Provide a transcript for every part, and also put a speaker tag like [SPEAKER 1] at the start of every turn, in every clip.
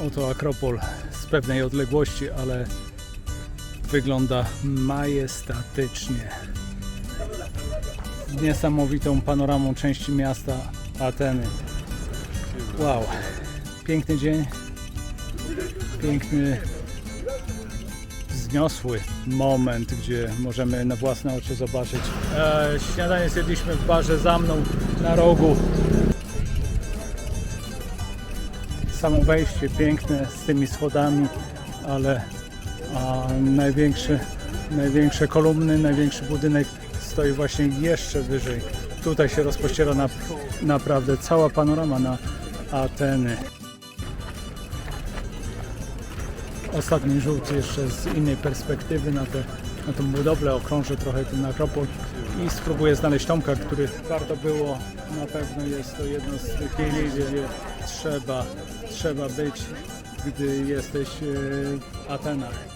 [SPEAKER 1] Oto Akropol z pewnej odległości, ale wygląda majestatycznie. Z niesamowitą panoramą części miasta Ateny. Wow, piękny dzień, piękny, wzniosły moment, gdzie możemy na własne oczy zobaczyć. Śniadanie zjedliśmy w barze za mną na rogu. Samo wejście piękne z tymi schodami, ale największe kolumny, największy budynek stoi właśnie jeszcze wyżej. Tutaj się rozpościera naprawdę cała panorama na Ateny. Ostatni rzut jeszcze z innej perspektywy na tą budowlę, okrążę trochę ten Akropol i spróbuję znaleźć Tomka, który warto było. Na pewno jest to jedno z tych miejsc, gdzie trzeba być, gdy jesteś w Atenach.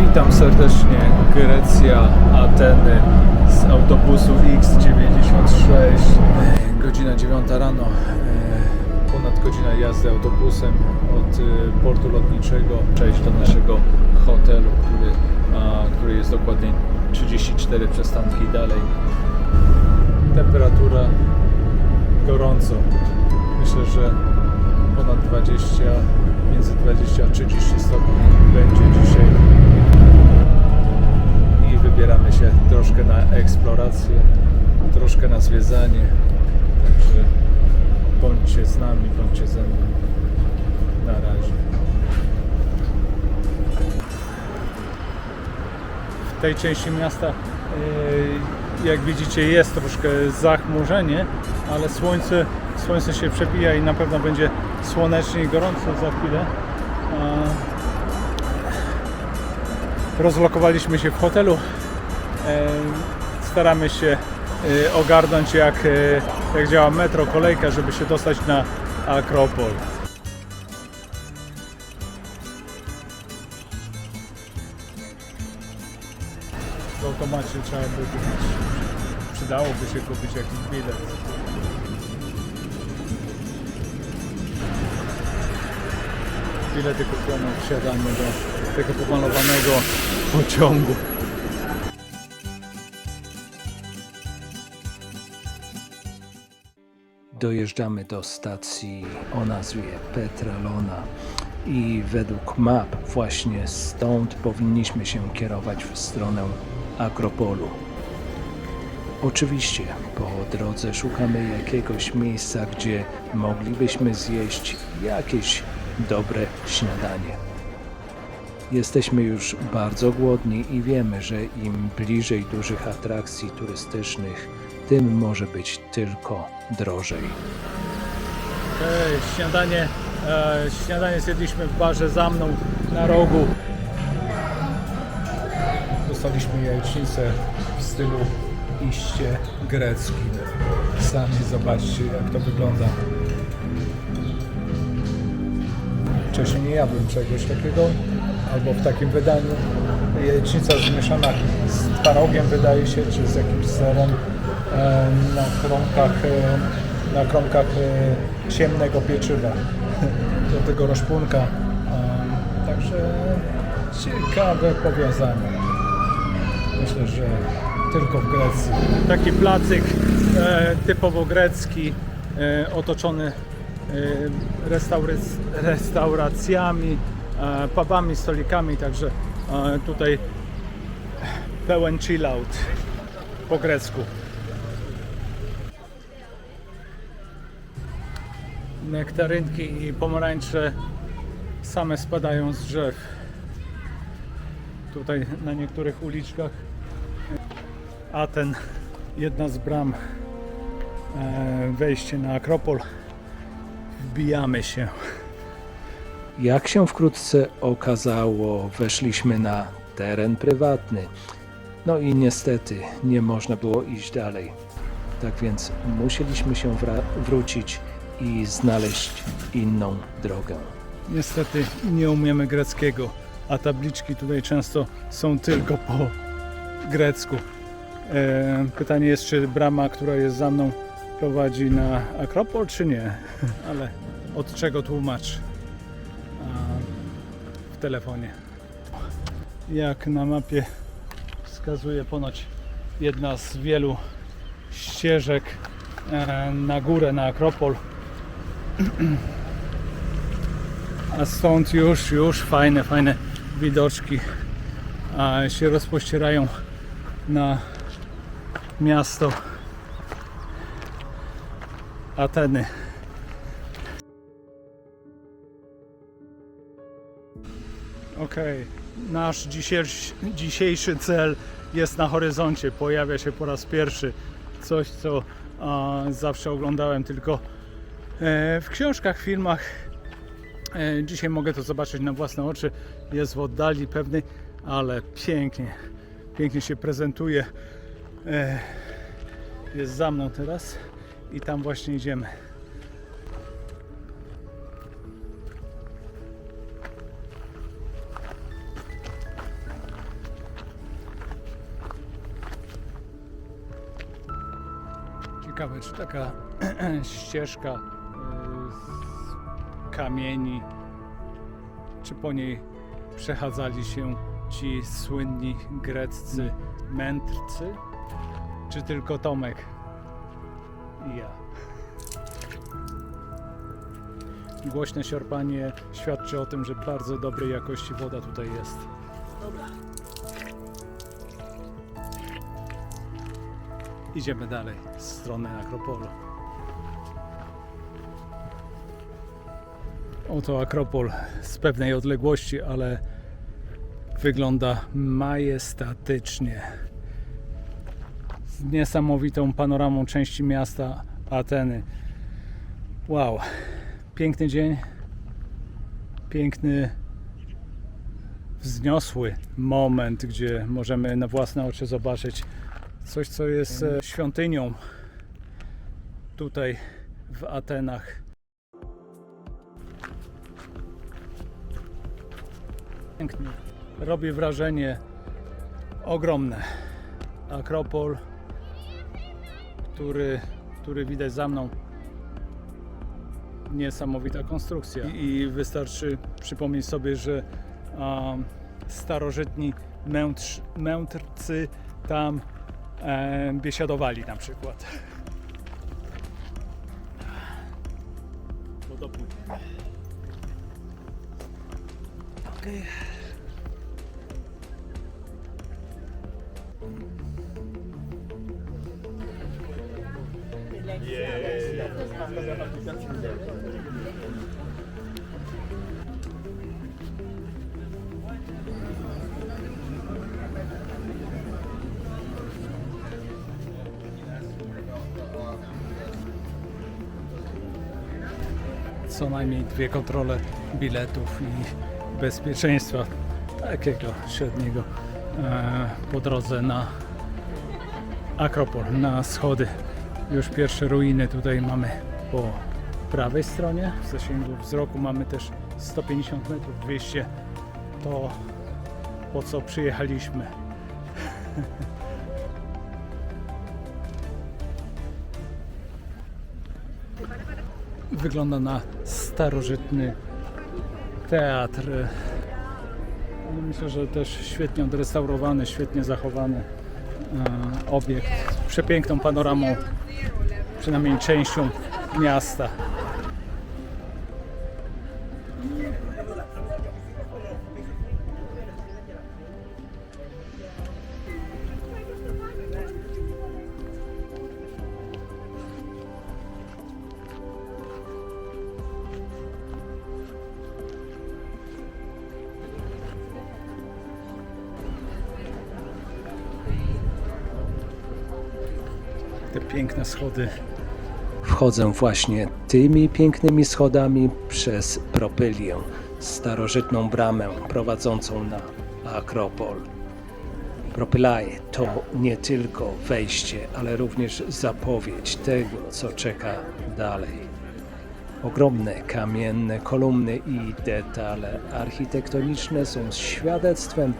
[SPEAKER 1] Witam serdecznie, Grecja, Ateny z autobusu X96. Godzina 9 rano, ponad godzina jazdy autobusem od portu lotniczego. Przejść do naszego hotelu, który jest dokładnie 34 przystanki dalej. Temperatura gorąco. Myślę, że ponad 20, między 20 a 30 stopni będzie dzisiaj. Wybieramy się troszkę na eksplorację, troszkę na zwiedzanie, także bądźcie z nami, bądźcie ze mną. Na razie. W tej części miasta, jak widzicie, jest troszkę zachmurzenie, ale słońce się przebija i na pewno będzie słonecznie i gorąco za chwilę. Rozlokowaliśmy się w hotelu. Staramy się ogarnąć jak działa metro, kolejka, żeby się dostać na Akropol. W automacie trzeba by kupić, przydałoby się kupić jakiś bilet. Bilety kupione, wsiadamy do tego pomalowanego pociągu. Dojeżdżamy do stacji o nazwie Petralona i według map właśnie stąd powinniśmy się kierować w stronę Akropolu. Oczywiście po drodze szukamy jakiegoś miejsca, gdzie moglibyśmy zjeść jakieś dobre śniadanie. Jesteśmy już bardzo głodni i wiemy, że im bliżej dużych atrakcji turystycznych, tym może być tylko drożej. Śniadanie zjedliśmy w barze za mną na rogu. Dostaliśmy jajecznicę w stylu iście greckim. Sami zobaczcie, jak to wygląda. Wcześniej nie jadłem czegoś takiego, albo w takim wydaniu. Jajecznica zmieszana z twarogiem, wydaje się, czy z jakimś serem na kromkach ciemnego pieczywa do tego roszpunka. Także ciekawe powiązanie. Myślę, że tylko w Grecji. Taki placyk typowo grecki, otoczony restauracjami, pubami, stolikami, także tutaj pełen chill out po grecku. Nektarynki i pomarańcze same spadają z drzew. Tutaj na niektórych uliczkach Aten, jedna z bram, wejście na Akropol.
[SPEAKER 2] wbijamy się.
[SPEAKER 1] Jak się wkrótce okazało, weszliśmy na teren prywatny. No i niestety nie można było iść dalej. Tak więc musieliśmy się wrócić i znaleźć inną drogę.
[SPEAKER 2] Niestety nie umiemy greckiego, a tabliczki tutaj często są tylko po grecku. Pytanie jest, czy brama, która jest za mną, prowadzi na Akropol, czy nie? Ale od czego tłumacz w telefonie? Jak na mapie wskazuje, ponoć jedna z wielu ścieżek na górę, na Akropol. A stąd już fajne widoczki się rozpościerają na miasto Ateny. Okej, nasz dzisiejszy cel jest na horyzoncie, pojawia się po raz pierwszy. Coś, co zawsze oglądałem tylko w książkach, filmach. Dzisiaj mogę to zobaczyć na własne oczy. Jest w oddali pewnej, ale pięknie się prezentuje. Jest za mną teraz i tam właśnie idziemy. Ciekawe, czy taka ścieżka z kamieni, czy po niej przechadzali się ci słynni greccy mędrcy, czy tylko Tomek i ja. Głośne siorpanie świadczy o tym, że bardzo dobrej jakości woda tutaj jest. Dobra. Idziemy dalej w stronę Akropolu. Oto Akropol z pewnej odległości, ale wygląda majestatycznie. Z niesamowitą panoramą części miasta Ateny. Wow, piękny dzień, piękny, wzniosły moment, gdzie możemy na własne oczy zobaczyć coś, co jest świątynią tutaj w Atenach. Pięknie. Robi wrażenie ogromne. Akropol, który widać za mną. Niesamowita konstrukcja. I wystarczy przypomnieć sobie, że starożytni mędrcy tam biesiadowali na przykład. Podobnie. Okay. Co najmniej 2 kontrole biletów i bezpieczeństwa takiego średniego po drodze na Akropol, na schody. Już pierwsze ruiny tutaj mamy po prawej stronie. W zasięgu wzroku mamy też 150 metrów, 200 to po co przyjechaliśmy. Wygląda na starożytny teatr. Myślę, że też świetnie odrestaurowany, świetnie zachowany obiekt z przepiękną panoramą, przynajmniej częścią miasta. Te piękne schody.
[SPEAKER 1] Wchodzę właśnie tymi pięknymi schodami przez Propylię, starożytną bramę prowadzącą na Akropol. Propylae to nie tylko wejście, ale również zapowiedź tego, co czeka dalej. Ogromne kamienne kolumny i detale architektoniczne są świadectwem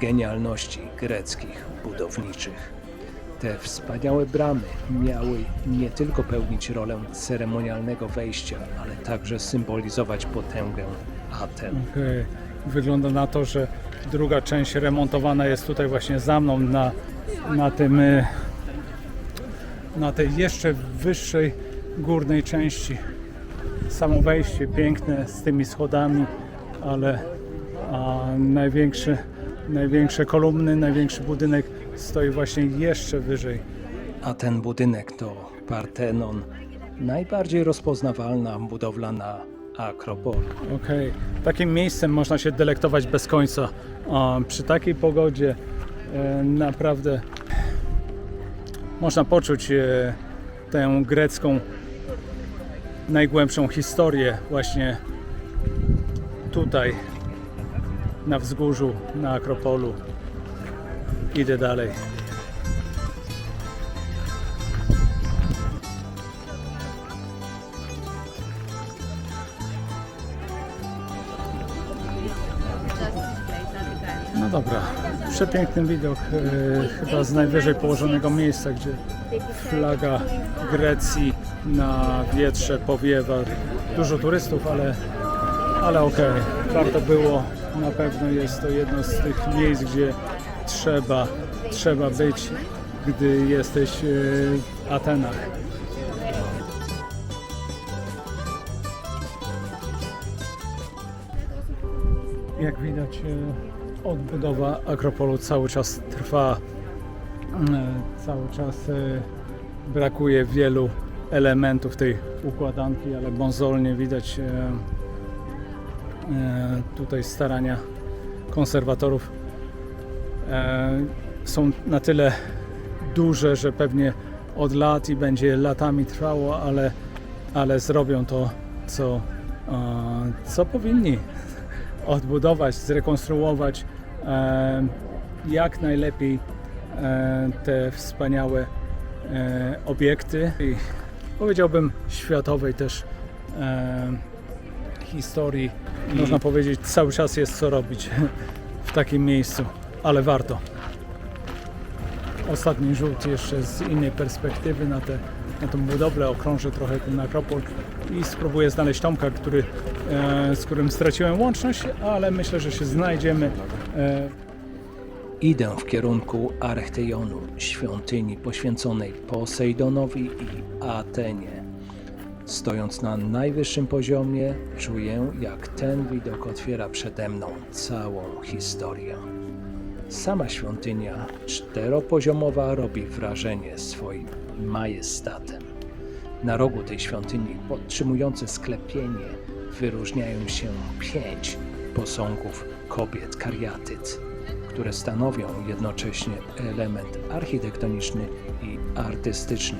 [SPEAKER 1] genialności greckich budowniczych. Te wspaniałe bramy miały nie tylko pełnić rolę ceremonialnego wejścia, ale także symbolizować potęgę Aten.
[SPEAKER 2] Okej. Wygląda na to, że druga część remontowana jest tutaj właśnie za mną na tej jeszcze wyższej górnej części. Samo wejście piękne z tymi schodami, ale największe kolumny, największy budynek stoi właśnie jeszcze wyżej.
[SPEAKER 1] A ten budynek to Partenon, najbardziej rozpoznawalna budowla na Akropolu.
[SPEAKER 2] Okej. Takim miejscem można się delektować bez końca. Przy takiej pogodzie naprawdę można poczuć tę grecką najgłębszą historię właśnie tutaj na wzgórzu, na Akropolu. Idę dalej. No dobra, przepiękny widok, chyba z najwyżej położonego miejsca, gdzie flaga Grecji na wietrze powiewa. Dużo turystów, ale okej, warto było. Na pewno jest to jedno z tych miejsc, gdzie trzeba być, gdy jesteś w Atenach. Jak widać, odbudowa Akropolu cały czas trwa. Cały czas brakuje wielu elementów tej układanki, ale mozolnie widać tutaj starania konserwatorów. Są na tyle duże, że pewnie od lat i będzie latami trwało, ale zrobią to, co powinni. Odbudować, zrekonstruować jak najlepiej te wspaniałe obiekty i powiedziałbym światowej też historii. Można powiedzieć, cały czas jest co robić w takim miejscu, ale warto. Ostatni rzut jeszcze z innej perspektywy na tą budowlę, okrążę trochę ten Akropol i spróbuję znaleźć Tomka, z którym straciłem łączność, ale myślę, że się znajdziemy.
[SPEAKER 1] Idę w kierunku Archteionu, świątyni poświęconej Posejdonowi i Atenie. Stojąc na najwyższym poziomie, czuję, jak ten widok otwiera przede mną całą historię. Sama świątynia czteropoziomowa robi wrażenie swoim majestatem. Na rogu tej świątyni, podtrzymujące sklepienie, wyróżniają się 5 posągów kobiet kariatyd, które stanowią jednocześnie element architektoniczny i artystyczny.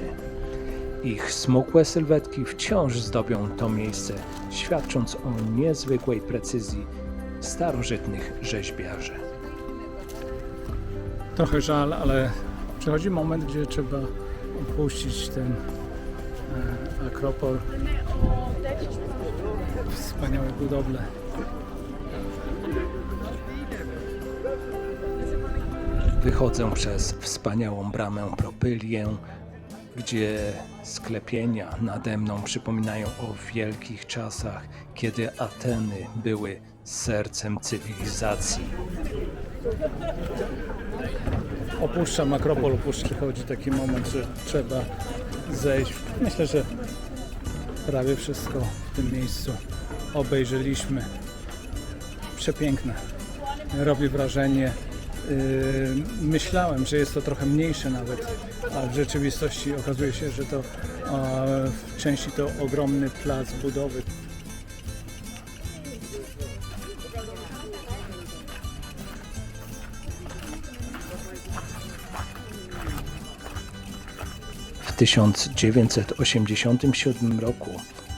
[SPEAKER 1] Ich smukłe sylwetki wciąż zdobią to miejsce, świadcząc o niezwykłej precyzji starożytnych rzeźbiarzy.
[SPEAKER 2] Trochę żal, ale przychodzi moment, gdzie trzeba opuścić ten Akropol. Wspaniałe budowle.
[SPEAKER 1] Wychodzę przez wspaniałą bramę Propylię, gdzie sklepienia nade mną przypominają o wielkich czasach, kiedy Ateny były sercem cywilizacji.
[SPEAKER 2] Opuszczam Akropol, przychodzi taki moment, że trzeba zejść. Myślę, że prawie wszystko w tym miejscu obejrzeliśmy. Przepiękne. Robi wrażenie. Myślałem, że jest to trochę mniejsze nawet, a w rzeczywistości okazuje się, że to w części to ogromny plac budowy.
[SPEAKER 1] W 1987 roku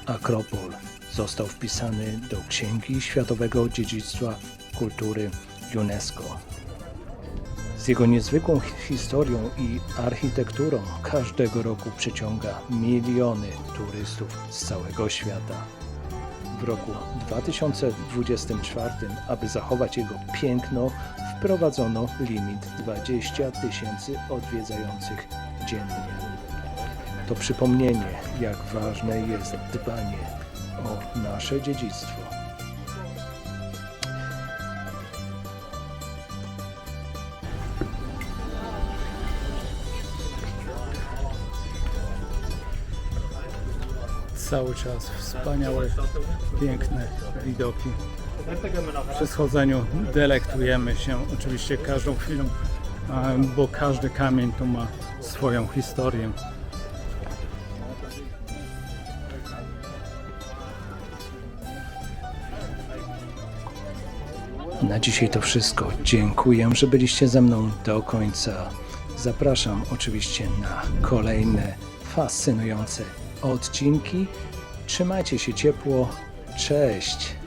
[SPEAKER 1] Akropol został wpisany do Księgi Światowego Dziedzictwa Kultury UNESCO. Z jego niezwykłą historią i architekturą każdego roku przyciąga miliony turystów z całego świata. W roku 2024, aby zachować jego piękno, wprowadzono limit 20 000 odwiedzających dziennie. To przypomnienie, jak ważne jest dbanie o nasze dziedzictwo.
[SPEAKER 2] Cały czas wspaniałe, piękne widoki. Przy schodzeniu delektujemy się oczywiście każdą chwilą, bo każdy kamień tu ma swoją historię.
[SPEAKER 1] Na dzisiaj to wszystko. Dziękuję, że byliście ze mną do końca. Zapraszam oczywiście na kolejne fascynujące odcinki. Trzymajcie się ciepło. Cześć!